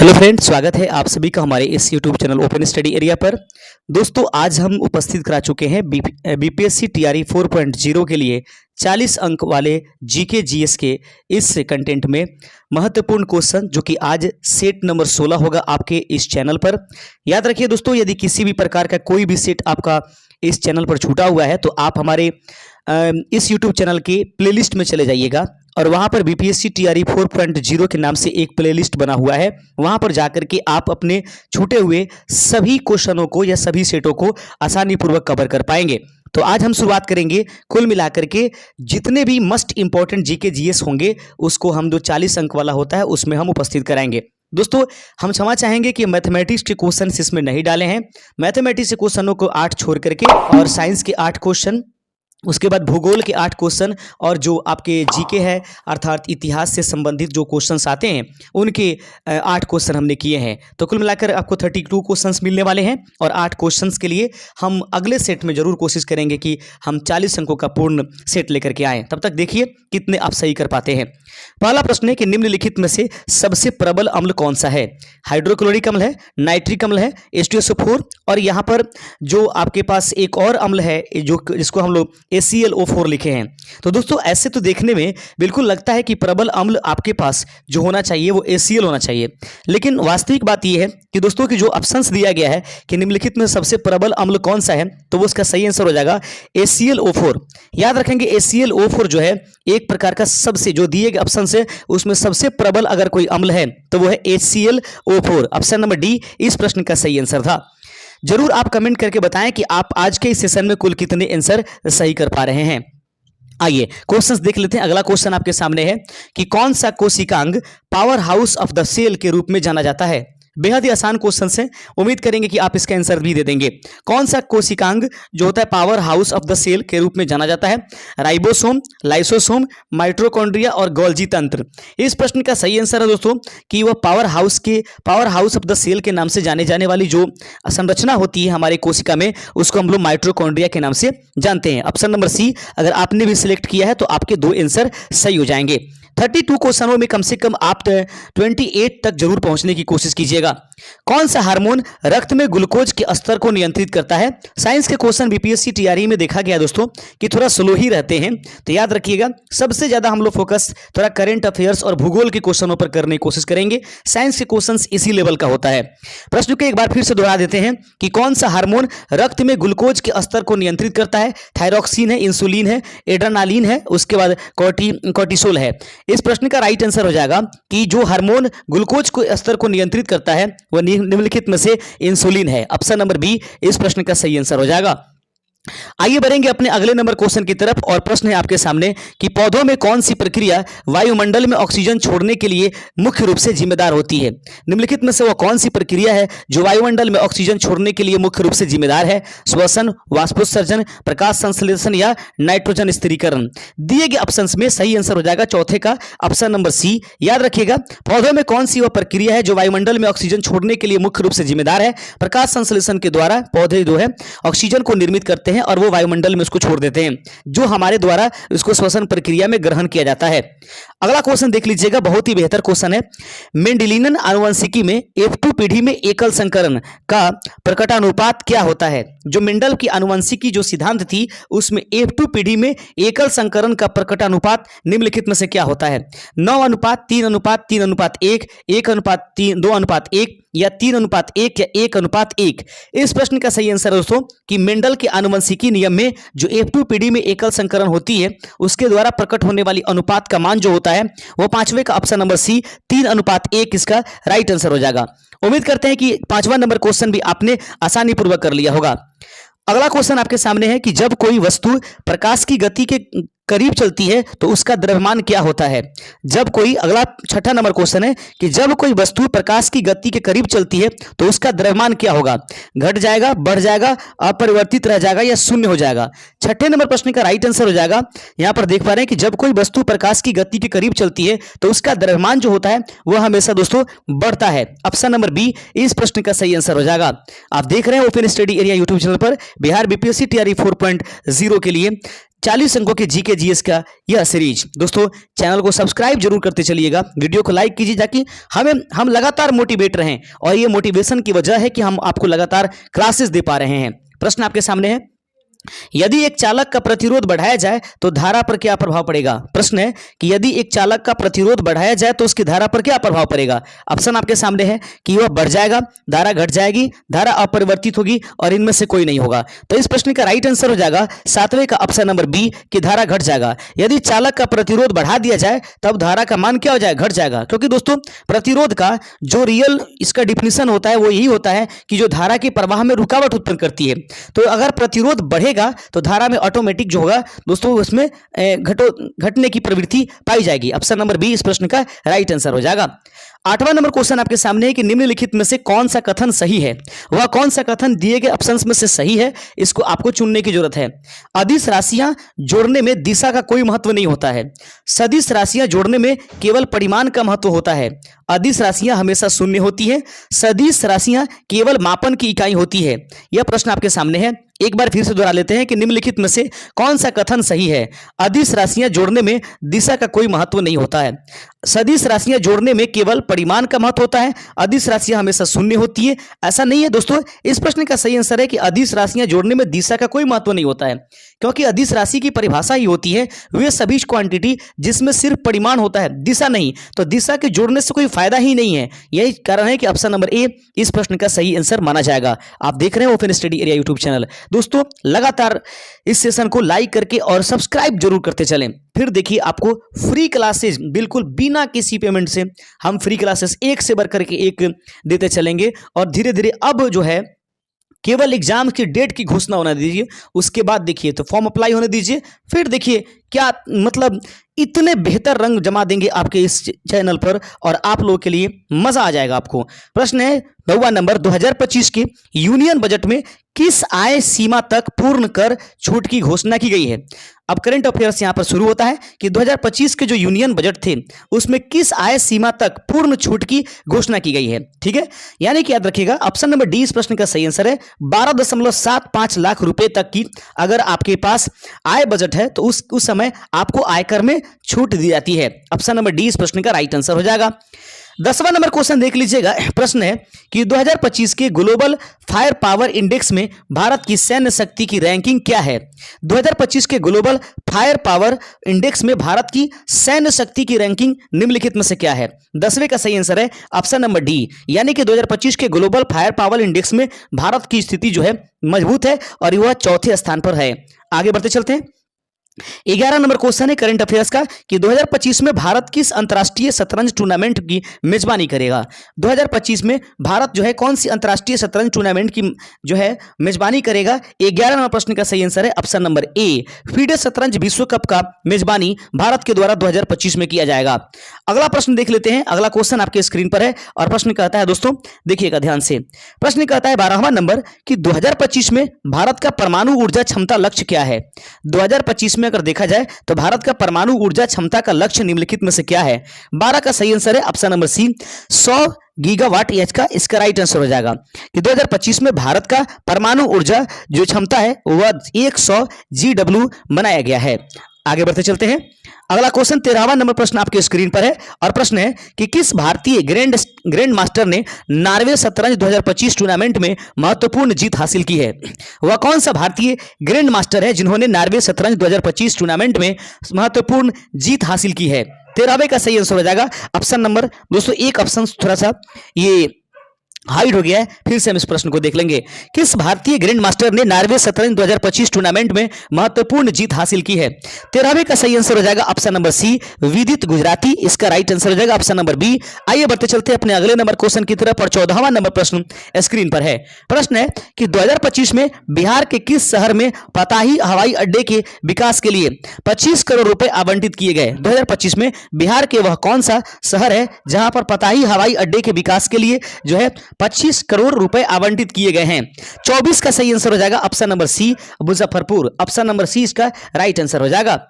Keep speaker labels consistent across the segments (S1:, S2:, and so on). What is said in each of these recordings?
S1: Hello friends, स्वागत है आप सभी का हमारे इस YouTube channel open study area पर। दोस्तों, आज हम उपस्थित करा चुके हैं बीपीएससी टीआरई 4.0 के लिए 40 अंक वाले जीके जीएस के इस कंटेंट में महत्वपूर्ण क्वेश्चन, जो कि आज सेट नंबर 16 होगा आपके इस चैनल पर। याद रखिए दोस्तों, यदि किसी भी प्रकार का कोई भी सेट आपका इस चैनल पर छूटा हुआ है तो आप हमारे इस यूट्यूब चैनल के प्लेलिस्ट में चले जाइएगा और वहां पर बीपीएससी टीआरई 4.0 के नाम से एक प्लेलिस्ट बना हुआ है। वहां पर जाकर के आप अपने छूटे हुए सभी क्वेश्चनों को या सभी सेटों को आसानी पूर्वक कवर कर पाएंगे। तो आज हम शुरुआत करेंगे कुल मिलाकर के जितने भी मस्ट इंपॉर्टेंट जीके जीएस होंगे उसको हम जो 40 अंक वाला होता है उसमें हम उपस्थित कराएंगे। दोस्तों, हम क्षमा चाहेंगे कि मैथमेटिक्स के क्वेश्चन इसमें नहीं डाले हैं। मैथमेटिक्स के क्वेश्चनों को 8 छोड़ करके और साइंस के 8 क्वेश्चन, उसके बाद भूगोल के 8 क्वेश्चन और जो आपके जीके है अर्थात इतिहास से संबंधित जो क्वेश्चंस आते हैं उनके 8 क्वेश्चन हमने किए हैं। तो कुल मिलाकर आपको 32 क्वेश्चंस मिलने वाले हैं और 8 क्वेश्चंस के लिए हम अगले सेट में जरूर कोशिश करेंगे कि हम 40 अंकों का पूर्ण सेट लेकर के आएँ। तब तक देखिए कितने आप सही कर पाते हैं। पहला प्रश्न है कि निम्नलिखित में से सबसे प्रबल अम्ल कौन सा है? हाइड्रोक्लोरिक अम्ल है, नाइट्रिक अम्ल है, H2SO4 और यहाँ पर जो आपके पास एक और अम्ल है जिसको हम लोग AClO4 लिखे हैं। तो दोस्तों, ऐसे तो देखने में बिल्कुल लगता है कि प्रबल अम्ल आपके पास जो होना चाहिए वो ACl होना चाहिए, लेकिन वास्तविक बात यह है कि दोस्तों की जो ऑप्शंस दिया गया है कि निम्नलिखित में सबसे प्रबल अम्ल कौन सा है, तो वो उसका सही आंसर हो जाएगा AClO4। याद रखेंगे AClO4 जो है एक प्रकार का सबसे जो दिए गए ऑप्शन से उसमें सबसे प्रबल अगर कोई अम्ल है तो वो है AClO4। ऑप्शन नंबर डी इस प्रश्न का सही आंसर था। जरूर आप कमेंट करके बताएं कि आप आज के इस सेशन में कुल कितने आंसर सही कर पा रहे हैं। आइए क्वेश्चंस देख लेते हैं। अगला क्वेश्चन आपके सामने है कि कौन सा कोशिकांग power house of the cell के रूप में जाना जाता है? बेहद ही आसान क्वेश्चन है, उम्मीद करेंगे कि आप इसका आंसर भी दे देंगे। कौन सा कोशिकांग जो होता है power house of the cell के रूप में जाना जाता है? राइबोसोम, लाइसोसोम, माइटोकॉन्ड्रिया और गोल्जी तंत्र। इस प्रश्न का सही आंसर है दोस्तों कि वह power house of the cell के नाम से जाने जाने वाली जो संरचना होती है हमारे कोशिका में उसको हम लोग माइटोकॉन्ड्रिया के नाम से जानते हैं। ऑप्शन नंबर सी अगर आपने भी सिलेक्ट किया है तो आपके 2 आंसर सही हो जाएंगे। 32 क्वेश्चनों में कम से कम आप 28 तक जरूर पहुंचने की कोशिश कीजिएगा। कौन सा हार्मोन रक्त में ग्लूकोज के स्तर को नियंत्रित करता है? साइंस के क्वेश्चन बीपीएससी टीआरई में देखा गया दोस्तों कि थोड़ा स्लो ही रहते हैं, तो याद रखिएगा सबसे ज्यादा हम लोग फोकस थोड़ा करंट अफेयर्स और भूगोल के क्वेश्चनों पर करने की कोशिश करेंगे। साइंस के क्वेश्चन इसी लेवल का होता है। प्रश्न को एक बार फिर से दोहरा देते हैं कि कौन सा हार्मोन रक्त में ग्लूकोज के स्तर को नियंत्रित करता है? थायरॉक्सिन है, इंसुलिन है, एड्रेनालिन है, उसके बाद कोर्टिसोल है। इस प्रश्न का राइट आंसर हो जाएगा कि जो हार्मोन ग्लूकोज को स्तर को नियंत्रित करता है वह निम्नलिखित में से इंसुलिन है। ऑप्शन नंबर बी इस प्रश्न का सही आंसर हो जाएगा। आइए बढ़ेंगे अपने अगले नंबर क्वेश्चन की तरफ और प्रश्न है आपके सामने कि पौधों में कौन सी प्रक्रिया वायुमंडल में ऑक्सीजन छोड़ने के लिए मुख्य रूप से जिम्मेदार होती है? निम्नलिखित में से वह कौन सी प्रक्रिया है जो वायुमंडल में ऑक्सीजन छोड़ने के लिए मुख्य रूप से जिम्मेदार है? श्वसन, वाष्पोत्सर्जन, प्रकाश संश्लेषण या नाइट्रोजन स्थिरीकरण। दिए गए ऑप्शन में सही आंसर हो जाएगा चौथे का ऑप्शन नंबर सी। याद रखिएगा पौधों में कौन सी वह प्रक्रिया है जो वायुमंडल में ऑक्सीजन छोड़ने के लिए मुख्य रूप से जिम्मेदार है? प्रकाश संश्लेषण के द्वारा पौधे जो है ऑक्सीजन को निर्मित करते हैं और वो वायुमंडल में उसको छोड़ देते हैं, जो हमारे द्वारा उसको श्वसन प्रक्रिया में ग्रहण किया जाता है। अगला क्वेश्चन देख लीजिएगा, बहुत ही बेहतर क्वेश्चन है। मेंडेलियन आनुवंशिकी में F2 पीढ़ी में एकल संकरण का प्रकटानुपात क्या होता है? जो मेंडल की आनुवंशिकी जो सिद्धांत थी उसमें F2 पीढ़ी में एकल संकरण का प्रकटानुपात निम्नलिखित में से क्या होता है? 9:3:3:1, 1:2:1 या 3:1 या 1:1। इस प्रश्न का सही आंसर है दोस्तों कि मेंडल के आनुवंशिकी नियम में जो F2 पीढ़ी में एकल संकरण होती है उसके द्वारा प्रकट होने वाली अनुपात का मान जो होता है वो पांचवें का ऑप्शन नंबर सी 3:1 इसका राइट आंसर हो जाएगा। उम्मीद करते हैं कि 5वां नंबर क्वेश्चन भी आपने आसानी पूर्वक कर लिया होगा। अगला क्वेश्चन आपके सामने है कि जब कोई वस्तु प्रकाश की गति के करीब चलती है तो उसका द्रव्यमान क्या होता है? जब कोई अगला 6ठा नंबर क्वेश्चन है कि जब कोई वस्तु प्रकाश की गति के करीब चलती है तो उसका द्रव्यमान क्या होगा? घट जाएगा, बढ़ जाएगा, अपरिवर्तित रह जाएगा या शून्य हो जाएगा? 6ठे नंबर प्रश्न का राइट आंसर हो जाएगा, यहां पर देख पा रहे हैं कि जब कोई वस्तु प्रकाश की गति के करीब चलती है तो उसका द्रव्यमान जो होता है वह हमेशा दोस्तों बढ़ता है। ऑप्शन नंबर बी इस प्रश्न का सही आंसर हो जाएगा। आप देख रहे हैं open study area YouTube channel पर बिहार बीपीएससी टीआरई 4.0 के लिए 40 अंकों के जीके जीएस का यह सीरीज। दोस्तों चैनल को सब्सक्राइब जरूर करते चलिएगा, वीडियो को लाइक कीजिए ताकि हम लगातार मोटिवेट रहें, और ये मोटिवेशन की वजह है कि हम आपको लगातार क्लासेस दे पा रहे हैं। प्रश्न आपके सामने है, यदि एक चालक का प्रतिरोध बढ़ाया जाए तो धारा पर क्या प्रभाव पड़ेगा। प्रश्न है कि यदि एक चालक का प्रतिरोध बढ़ाया जाए तो उसकी धारा पर क्या प्रभाव पड़ेगा। ऑप्शन आपके सामने है कि वह बढ़ जाएगा, धारा घट जाएगी, धारा अपरिवर्तित होगी, और इनमें से कोई नहीं होगा। तो इस प्रश्न का राइट आंसर हो जाएगा 7वें का ऑप्शन नंबर बी कि धारा घट जाएगा। यदि चालक का प्रतिरोध बढ़ा दिया जाए तब धारा का मान क्या हो जाएगा, घट जाएगा। क्योंकि दोस्तों प्रतिरोध का जो रियल इसका डिफिनीशन होता है वो यही होता है कि जो धारा के प्रवाह में रुकावट उत्पन्न करती है। तो अगर प्रतिरोध बढ़ेगा तो धारा में ऑटोमेटिक जो होगा दोस्तों उसमें घटने की प्रवृत्ति पाई जाएगी। ऑप्शन नंबर बी इस प्रश्न का राइट आंसर हो जाएगा। 8वां नंबर क्वेश्चन आपके सामने है कि निम्नलिखित में से कौन सा कथन सही है। वह कौन सा कथन दिए गए ऑप्शंस में से सही है, इसको आपको चुनने की जरूरत है। अदिश राशियां जोड़ने में दिशा का कोई महत्व नहीं होता है। सदिश राशियां जोड़ने में केवल परिमाण का महत्व होता है। अदिश राशियां हमेशा शून्य होती है। सदिश राशियां केवल मापन की इकाई होती है। यह प्रश्न आपके सामने है। एक बार फिर से दोहरा लेते हैं कि निम्नलिखित में से कौन सा कथन सही है। अदिश राशियां जोड़ने में दिशा का कोई महत्व नहीं होता है। सदिश राशियां जोड़ने में केवल परिमाण का महत्व होता है। अदिश राशियां हमेशा शून्य होती है, ऐसा नहीं है दोस्तों। इस प्रश्न का सही आंसर है कि अदिश राशियां जोड़ने में दिशा का कोई महत्व नहीं होता है, क्योंकि अदिश राशि की परिभाषा ही होती है वे सभी क्वांटिटी जिसमें सिर्फ परिमाण होता है, दिशा नहीं। तो दिशा के जोड़ने से कोई फायदा ही नहीं है। यही कारण है कि ऑप्शन नंबर ए इस प्रश्न का सही आंसर माना जाएगा। आप देख रहे हैं open study area YouTube channel. दोस्तों लगातार इस सेशन को लाइक करके और सब्सक्राइब जरूर करते चलें। फिर देखिए आपको फ्री क्लासेस बिल्कुल बिना किसी पेमेंट से हम फ्री क्लासेस एक से बढ़ करके एक देते चलेंगे, और धीरे धीरे अब जो है केवल एग्जाम की डेट की घोषणा होने दीजिए, उसके बाद देखिए तो फॉर्म अप्लाई होने दीजिए, फिर देखिए क्या मतलब इतने बेहतर रंग जमा देंगे आपके इस चैनल पर, और आप लोगों के लिए मजा आ जाएगा आपको। प्रश्न है 9वां नंबर, 2025 के यूनियन बजट में किस आय सीमा तक पूर्ण कर छूट की घोषणा की गई है। अब करंट अफेयर्स यहां पर शुरू होता है कि 2025 के जो यूनियन बजट थे उसमें किस आय सीमा तक पूर्ण छूट की घोषणा की गई है। ठीक है, यानी कि याद रखिएगा ऑप्शन नंबर डी इस प्रश्न का सही आंसर है। 12.75 लाख रुपए तक की अगर आपके पास आय बजट है तो उस समय आपको आयकर में छूट दी जाती है। ऑप्शन नंबर डी इस प्रश्न का राइट आंसर हो जाएगा। 10वां नंबर क्वेश्चन देख लीजिएगा। प्रश्न है कि 2025 के ग्लोबल फायर पावर इंडेक्स में भारत की सैन्य शक्ति की रैंकिंग क्या है। 2025 के ग्लोबल फायर पावर इंडेक्स में भारत की सैन्य शक्ति की रैंकिंग निम्नलिखित में से क्या है। 10वें का सही आंसर है ऑप्शन नंबर डी, यानी कि 2025 के ग्लोबल फायर पावर इंडेक्स में भारत की स्थिति जो है मजबूत है और वह चौथे स्थान पर है। आगे बढ़ते चलते हैं। 11 नंबर क्वेश्चन है करंट अफेयर्स का कि 2025 में भारत किस अंतर्राष्ट्रीय शतरंज टूर्नामेंट की मेजबानी करेगा। 2025 में भारत जो है कौन सी अंतर्राष्ट्रीय शतरंज टूर्नामेंट की जो है मेजबानी करेगा। 11 नंबर प्रश्न का सही आंसर है ऑप्शन नंबर ए, फीडे शतरंज विश्व कप का मेजबानी भारत के द्वारा 2025 में किया जाएगा। अगला प्रश्न देख लेते हैं। अगला क्वेश्चन आपके स्क्रीन पर है और प्रश्न कहता है, दोस्तों देखिएगा ध्यान से, प्रश्न कहता है 12वां नंबर कि 2025 में भारत का परमाणु ऊर्जा क्षमता लक्ष्य क्या है। 2025 में अगर देखा जाए तो भारत का परमाणु ऊर्जा क्षमता का लक्ष्य निम्नलिखित में से क्या है। 12 का सही आंसर है option number C, 100 gigawatt H का इसका राइट आंसर हो जाएगा कि 2025 में भारत का परमाणु ऊर्जा जो क्षमता है वह 100 GW बनाया गया है। आगे बढ़ते चलते हैं। अगला क्वेश्चन 13वां नंबर प्रश्न आपके स्क्रीन पर है और प्रश्न है कि किस भारतीय ग्रैंड मास्टर ने नॉर्वे शतरंज 2025 टूर्नामेंट में महत्वपूर्ण जीत हासिल की है। वह कौन सा भारतीय ग्रैंड मास्टर है जिन्होंने नॉर्वे शतरंज 2025 टूर्नामेंट में महत्वपूर्ण जीत हासिल की है। 13वें का सही आंसर हो जाएगा ऑप्शन नंबर, दोस्तों एक ऑप्शन थोड़ा सा ये हाइड हो गया है, फिर से हम इस प्रश्न को देख लेंगे। किस भारतीय ग्रैंड मास्टर ने नॉर्वे शतरंज 2025 टूर्नामेंट में महत्वपूर्ण जीत हासिल की है। 13वें का सही आंसर हो जाएगा ऑप्शन नंबर सी, विदित गुजराती इसका राइट आंसर हो जाएगा ऑप्शन नंबर बी। आइए बढ़ते चलते हैं अपने अगले नंबर क्वेश्चन की तरफ और 14वां नंबर प्रश्न स्क्रीन पर है। प्रश्न है कि 2025 में बिहार के किस शहर में पताही हवाई अड्डे के विकास के लिए 25 करोड़ रुपए आवंटित किए गए। 2025 में बिहार के वह कौन सा शहर है जहां पर पताही हवाई अड्डे के विकास के लिए जो है 25 करोड़ रुपए आवंटित किए गए हैं। 24 का सही आंसर हो जाएगा option number C, Muzaffarpur. Option number C इसका राइट आंसर हो जाएगा।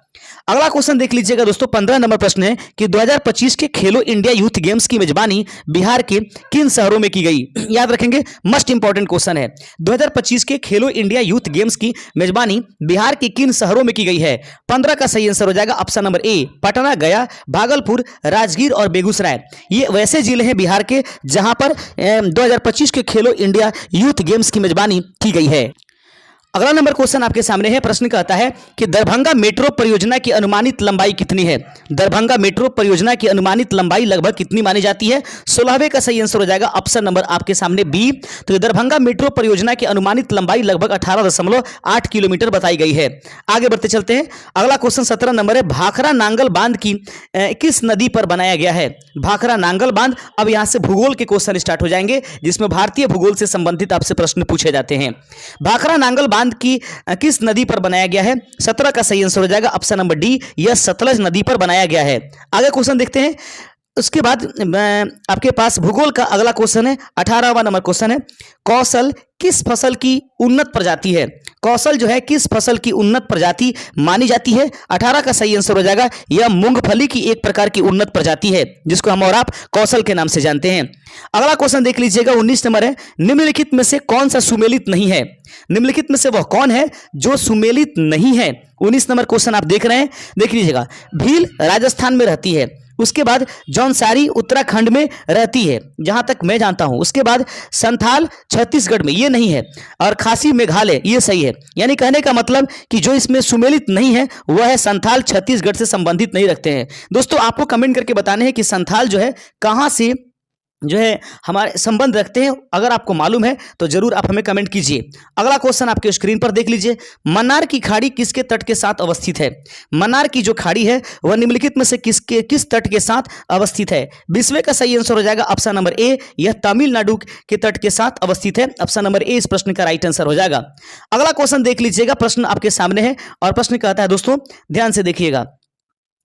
S1: अगला क्वेश्चन देख लीजिएगा दोस्तों, 15 नंबर प्रश्न है कि 2025 के खेलो इंडिया यूथ गेम्स की मेजबानी बिहार के किन शहरों में की गई। याद रखेंगे, मस्ट इंपॉर्टेंट क्वेश्चन है। 2025 के खेलो इंडिया यूथ गेम्स की मेजबानी बिहार के किन शहरों में की गई है। 15 का सही आंसर हो जाएगा ऑप्शन नंबर ए, पटना, गया, भागलपुर, राजगीर और बेगूसराय। ये वैसे जिले हैं बिहार के जहां पर 2025 के खेलो इंडिया यूथ गेम्स की मेजबानी की गई है। अगला नंबर क्वेश्चन आपके सामने है। प्रश्न कहता है कि दरभंगा मेट्रो परियोजना की अनुमानित लंबाई कितनी है। दरभंगा मेट्रो परियोजना की अनुमानित लंबाई लगभग कितनी मानी जाती है। 16वें का सही आंसर हो जाएगा ऑप्शन नंबर आपके सामने बी। तो दरभंगा मेट्रो परियोजना की अनुमानित लंबाई लगभग 18.8 किलोमीटर बताई गई है। आगे बढ़ते चलते हैं। अगला क्वेश्चन 17 नंबर है, भाखरा नांगल बांध की किस नदी पर बनाया गया है। भाखरा नांगल बांध। अब यहां से भूगोल के क्वेश्चन स्टार्ट हो जाएंगे, जिसमें भारतीय भूगोल से संबंधित आपसे प्रश्न पूछे जाते हैं। भाखरा नांगल बांध की किस नदी पर बनाया गया है। 17 का सही आंसर हो जाएगा ऑप्शन नंबर डी, यह सतलज नदी पर बनाया गया है। आगे क्वेश्चन देखते हैं। उसके बाद आपके पास भूगोल का अगला क्वेश्चन है, 18वां नंबर क्वेश्चन है, कौशल किस फसल की उन्नत प्रजाति है। कौशल जो है किस फसल की उन्नत प्रजाति मानी जाती है। 18 का सही आंसर हो जाएगा, यह मूंगफली की एक प्रकार की उन्नत प्रजाति है, जिसको हम और आप कौशल के नाम से जानते हैं। अगला क्वेश्चन देख लीजिएगा, 19 नंबर है, निम्नलिखित में से कौन सा सुमेलित नहीं है। निम्नलिखित में से वह कौन है जो सुमेलित नहीं है। 19 नंबर क्वेश्चन आप देख रहे हैं, देख लीजिएगा। भील राजस्थान में रहती है, उसके बाद जौनसारी उत्तराखंड में रहती है जहां तक मैं जानता हूं। उसके बाद संथाल छत्तीसगढ़ में, ये नहीं है। और खासी मेघालय, ये सही है। यानी कहने का मतलब कि जो इसमें सुमेलित नहीं है वह है संथाल, छत्तीसगढ़ से संबंधित नहीं रखते हैं। दोस्तों आपको कमेंट करके बताने हैं कि संथाल जो है कहां से जो है हमारे संबंध रखते हैं। अगर आपको मालूम है तो जरूर आप हमें कमेंट कीजिए। अगला क्वेश्चन आपके स्क्रीन पर देख लीजिए, मन्नार की खाड़ी किसके तट के साथ अवस्थित है। मन्नार की जो खाड़ी है वह निम्नलिखित में से किस तट के साथ अवस्थित है। 20वें का सही आंसर हो जाएगा ऑप्शन नंबर ए, यह तमिलनाडु के तट के साथ अवस्थित है। ऑप्शन नंबर ए इस प्रश्न का राइट आंसर हो जाएगा। अगला क्वेश्चन देख लीजिएगा, प्रश्न आपके सामने है और प्रश्न कहता है, दोस्तों ध्यान से देखिएगा।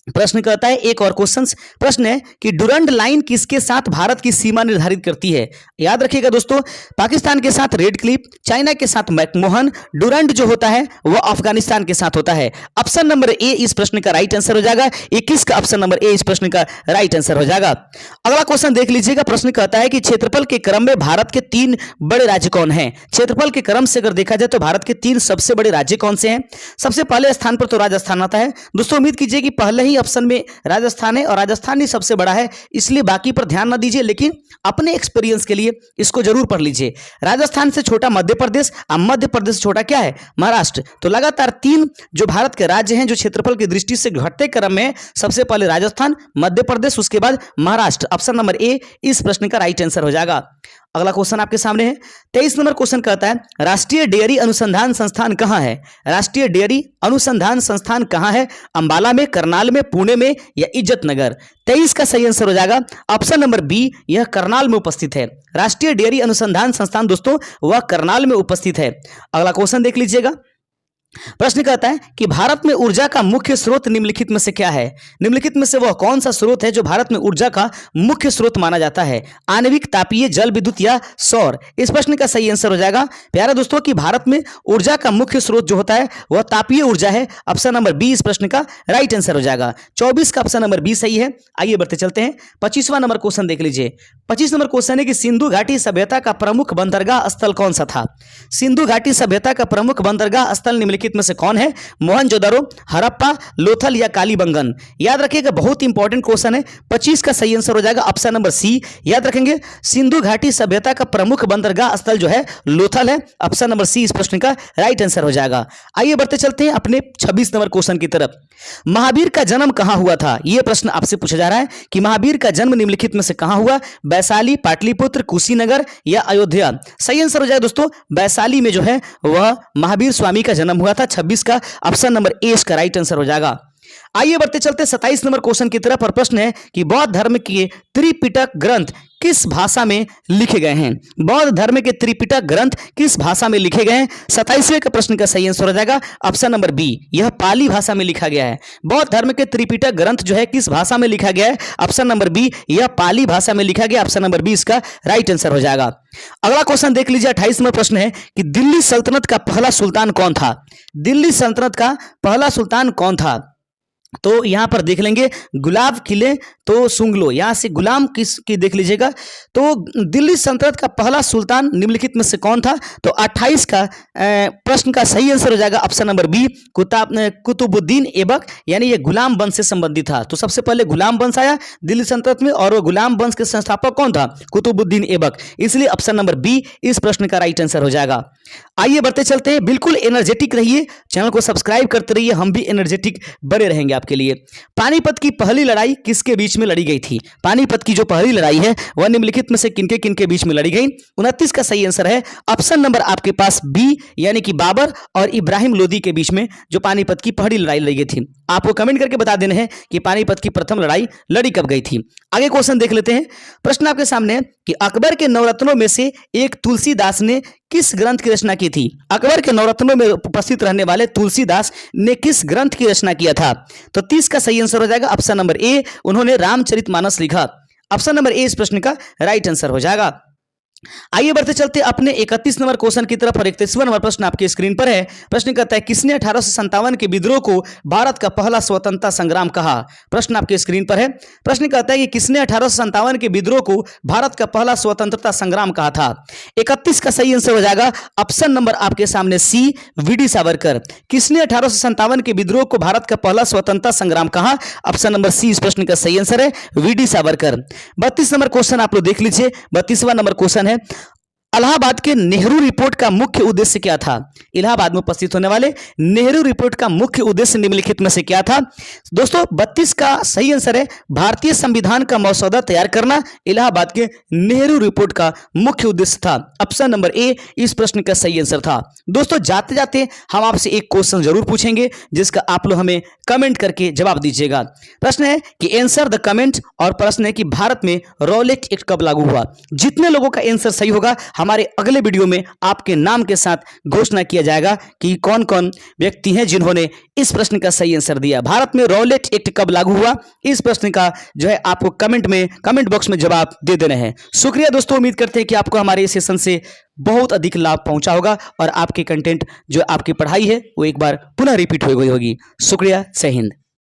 S1: प्रश्न कहता है, एक और क्वेश्चन प्रश्न है कि डुरंड लाइन किसके साथ भारत की सीमा निर्धारित करती है। याद रखिएगा दोस्तों, पाकिस्तान के साथ रेड क्लिफ, चाइना के साथ मैकमोहन, डुरंड जो होता है वह अफगानिस्तान के साथ होता है। ऑप्शन नंबर ए इस प्रश्न का राइट आंसर हो जाएगा। 21 का ऑप्शन नंबर ए इस प्रश्न का राइट आंसर हो जाएगा। अगला क्वेश्चन देख लीजिएगा, प्रश्न कहता है कि क्षेत्रफल के क्रम में भारत के 3 बड़े राज्य कौन हैं। क्षेत्रफल के क्रम से अगर देखा जाए तो भारत के 3 सबसे बड़े राज्य कौन से हैं। सबसे पहले स्थान पर तो राजस्थान आता है। दोस्तों उम्मीद कीजिए कि पहले ही ऑप्शन में राजस्थान है और राजस्थान ही सबसे बड़ा है, इसलिए बाकी पर ध्यान ना दीजिए, लेकिन अपने एक्सपीरियंस के लिए इसको जरूर पढ़ लीजिए। राजस्थान से छोटा मध्य प्रदेश और मध्य प्रदेश से छोटा क्या है, महाराष्ट्र। तो लगातार 3 जो भारत के राज्य हैं जो क्षेत्रफल की दृष्टि से घटते क्रम में, सबसे पहले राजस्थान, मध्य प्रदेश, उसके बाद महाराष्ट्र। ऑप्शन नंबर ए इस प्रश्न का राइट आंसर हो जाएगा। अगला क्वेश्चन आपके सामने है, 23 नंबर क्वेश्चन कहता है, राष्ट्रीय डेयरी अनुसंधान संस्थान कहां है। राष्ट्रीय डेयरी अनुसंधान संस्थान कहां है। अंबाला में, करनाल में, पुणे में या इज्जतनगर। 23 का सही आंसर हो जाएगा ऑप्शन नंबर बी, यह करनाल में उपस्थित है। राष्ट्रीय डेयरी अनुसंधान संस्थान दोस्तों वह करनाल में उपस्थित है। अगला क्वेश्चन देख लीजिएगा, प्रश्न कहता है कि भारत में ऊर्जा का मुख्य स्रोत निम्नलिखित में से क्या है। निम्नलिखित में से वह कौन सा स्रोत है जो भारत में ऊर्जा का मुख्य स्रोत माना जाता है। आणविक, तापीय, जल विद्युत या सौर। इस प्रश्न का सही आंसर हो जाएगा प्यारे दोस्तों कि भारत में ऊर्जा का मुख्य स्रोत जो होता है वह तापीय ऊर्जा है। ऑप्शन नंबर बी इस प्रश्न का राइट आंसर हो जाएगा। 24 का ऑप्शन नंबर बी सही है। आइए बढ़ते चलते हैं, 25वां नंबर क्वेश्चन देख लीजिए। 25 नंबर क्वेश्चन है कि सिंधु घाटी सभ्यता का प्रमुख बंदरगाह स्थल कौन सा था। सिंधु घाटी सभ्यता का प्रमुख बंदरगाह स्थल निम्नलिखित में से कौन है। मोहनजोदड़ो, हड़प्पा, लोथल या कालीबंगन। याद रखिएगा बहुत इंपॉर्टेंट क्वेश्चन है। 25 का सही आंसर हो जाएगा ऑप्शन नंबर सी। याद रखेंगे सिंधु घाटी सभ्यता का प्रमुख बंदरगाह स्थल जो है लोथल है। ऑप्शन नंबर सी इस प्रश्न का राइट आंसर हो जाएगा। आइए बढ़ते चलते हैं अपने 26 नंबर क्वेश्चन की तरफ। महावीर का जन्म कहां हुआ था। यह प्रश्न आपसे पूछा जा रहा है कि महावीर का जन्म निम्नलिखित में से कहां हुआ। वैशाली, पाटलिपुत्र, कुशीनगर या अयोध्या। सही आंसर हो जाएगा दोस्तों वैशाली में जो है वह महावीर स्वामी का जन्म हुआ था। 26 का ऑप्शन नंबर ए इसका राइट आंसर हो जाएगा। आइए बढ़ते चलते 27 नंबर क्वेश्चन की तरफ। और प्रश्न है कि बौद्ध धर्म के त्रिपिटक ग्रंथ किस भाषा में लिखे गए हैं? बौद्ध धर्म के त्रिपिटक ग्रंथ किस भाषा में लिखे गए हैं? 27वें का प्रश्न का सही आंसर हो जाएगा ऑप्शन नंबर बी, यह पाली भाषा में लिखा गया है। बौद्ध धर्म के त्रिपिटक ग्रंथ जो है किस भाषा में लिखा गया है? ऑप्शन नंबर बी, यह पाली भाषा में लिखा गया। ऑप्शन नंबर बी इसका राइट आंसर हो जाएगा। अगला क्वेश्चन देख लीजिए, 28 नंबर प्रश्न है कि दिल्ली सल्तनत का पहला सुल्तान कौन था? दिल्ली सल्तनत का पहला सुल्तान कौन था? तो यहां पर देख लेंगे गुलाब किले तो सुंगलो, यहां से गुलाम की देख लीजिएगा। तो दिल्ली सल्तनत का पहला सुल्तान निम्नलिखित में से कौन था? तो 28 का प्रश्न का सही आंसर हो जाएगा option number B, Qutubuddin Aibak, यानी ये गुलाम वंश से संबंधित था। तो सबसे पहले गुलाम वंश आया दिल्ली सल्तनत में और वो गुलाम वंश के संस्थापक कौन था? कुतुबुद्दीन ऐबक, इसलिए ऑप्शन नंबर बी इस प्रश्न का राइट आंसर हो जाएगा। आइए बढ़ते चलते हैं, बिल्कुल एनर्जेटिक रहिए, चैनल को सब्सक्राइब करते रहिए, हम भी एनर्जेटिक बने रहेंगे आपके लिए। पानीपत की पहली लड़ाई किसके बीच में लड़ी गई थी? पानीपत की जो पहली लड़ाई है वह निम्नलिखित में से किनके किनके बीच में लड़ी गई? 29 का सही आंसर है ऑप्शन नंबर आपके पास बी, यानी कि बाबर और इब्राहिम लोदी के बीच में जो पानीपत की पहली लड़ाई लड़ी गई थी। आपको कमेंट करके बता देना है कि पानीपत की प्रथम लड़ाई लड़ी कब गई थी। आगे क्वेश्चन देख लेते हैं। प्रश्न आपके सामने है कि अकबर के नवरत्नों में से एक तुलसीदास ने किस ग्रंथ की रचना की थी? अकबर के नवरत्नों में उपस्थित रहने वाले तुलसीदास ने किस ग्रंथ की रचना किया था? तो 30 का सही आंसर हो जाएगा ऑप्शन नंबर ए, उन्होंने रामचरितमानस लिखा। ऑप्शन नंबर ए इस प्रश्न का राइट आंसर हो जाएगा। आइए बढ़ते चलते अपने 31 नंबर क्वेश्चन की तरफ। और 31वां नंबर प्रश्न आपके स्क्रीन पर है। प्रश्न कहता है किसने 1857 के विद्रोह को भारत का पहला स्वतंत्रता संग्राम कहा? प्रश्न आपके स्क्रीन पर है। प्रश्न कहता है कि किसने 1857 के विद्रोह को भारत का पहला स्वतंत्रता संग्राम कहा था? 31 का सही आंसर हो जाएगा ऑप्शन नंबर आपके सामने सी, वी.डी. सावरकर। किसने 1857 के विद्रोह को भारत का पहला स्वतंत्रता संग्राम कहा? ऑप्शन नंबर सी इस प्रश्न का सही आंसर है वी.डी. सावरकर। 32 नंबर क्वेश्चन आप लोग देख लीजिए। 32वां नंबर क्वेश्चन है इलाहाबाद के नेहरू रिपोर्ट का मुख्य उद्देश्य क्या था? इलाहाबाद में उपस्थित होने वाले नेहरू रिपोर्ट का मुख्य उद्देश्य निम्नलिखित में से क्या था? दोस्तों 32 का सही आंसर है भारतीय संविधान का मसौदा तैयार करना इलाहाबाद के नेहरू रिपोर्ट का मुख्य उद्देश्य था। ऑप्शन नंबर ए इस प्रश्न का सही आंसर था। दोस्तों जाते जाते हम आपसे एक क्वेश्चन जरूर पूछेंगे जिसका आप लोग हमें कमेंट करके जवाब दीजिएगा। प्रश्न है कि आंसर द कमेंट, और प्रश्न है कि भारत में रॉलेट एक्ट कब लागू हुआ? जितने लोगों का आंसर सही होगा हमारे अगले वीडियो में आपके नाम के साथ घोषणा किया जाएगा कि कौन कौन व्यक्ति हैं जिन्होंने इस प्रश्न का सही आंसर दिया। भारत में रॉलेट एक्ट कब लागू हुआ? इस प्रश्न का जो है आपको कमेंट बॉक्स में जवाब दे देना है। शुक्रिया दोस्तों, उम्मीद करते हैं कि आपको हमारे इस सेशन से बहुत अधिक लाभ पहुंचा होगा और आपके कंटेंट जो आपकी पढ़ाई है वो एक बार पुनः रिपीट हो गई होगी। शुक्रिया, जय हिंद।